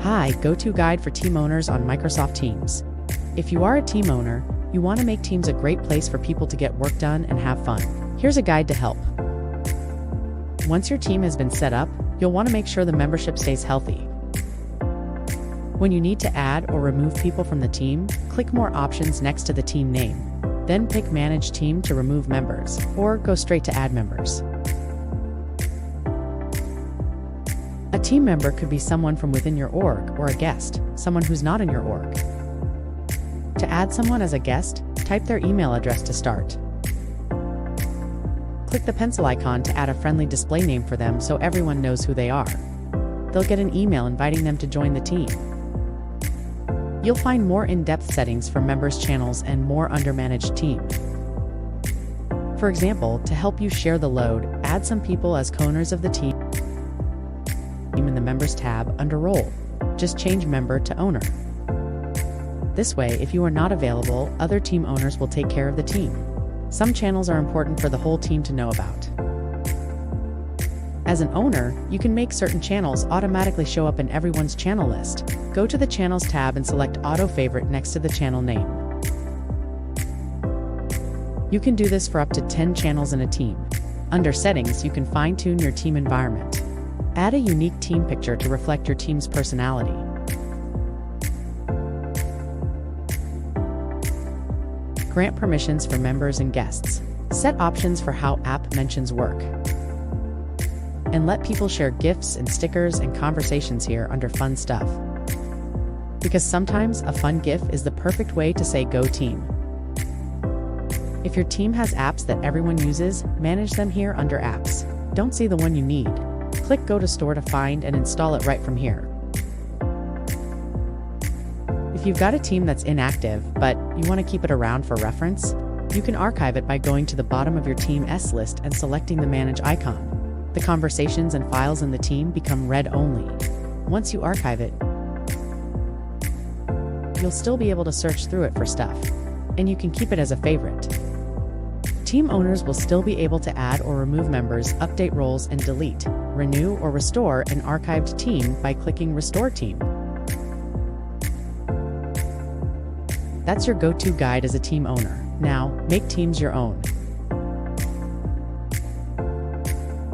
Hi, go-to guide for team owners on Microsoft Teams. If you are a team owner, you want to make Teams a great place for people to get work done and have fun. Here's a guide to help. Once your team has been set up, you'll want to make sure the membership stays healthy. When you need to add or remove people from the team, click More options next to the team name. Then pick Manage Team to remove members, or go straight to Add members. A team member could be someone from within your org, or a guest, someone who's not in your org. To add someone as a guest, type their email address to start. Click the pencil icon to add a friendly display name for them so everyone knows who they are. They'll get an email inviting them to join the team. You'll find more in-depth settings for members' channels and more under Manage Team. For example, to help you share the load, add some people as co-owners of the team in the Members tab under Role. Just change Member to Owner. This way, if you are not available, other team owners will take care of the team. Some channels are important for the whole team to know about. As an owner, you can make certain channels automatically show up in everyone's channel list. Go to the Channels tab and select Auto Favorite next to the channel name. You can do this for up to 10 channels in a team. Under Settings, you can fine-tune your team environment. Add a unique team picture to reflect your team's personality. Grant permissions for members and guests. Set options for how app mentions work. And let people share GIFs and stickers and conversations here under Fun Stuff. Because sometimes a fun GIF is the perfect way to say Go Team. If your team has apps that everyone uses, manage them here under Apps. Don't see the one you need? Click Go to Store to find and install it right from here. If you've got a team that's inactive, but you want to keep it around for reference, you can archive it by going to the bottom of your Team's list and selecting the Manage icon. The conversations and files in the team become read only. Once you archive it, you'll still be able to search through it for stuff, and you can keep it as a favorite. Team owners will still be able to add or remove members, update roles, and delete, renew, or restore an archived team by clicking Restore Team. That's your go-to guide as a team owner. Now, make Teams your own.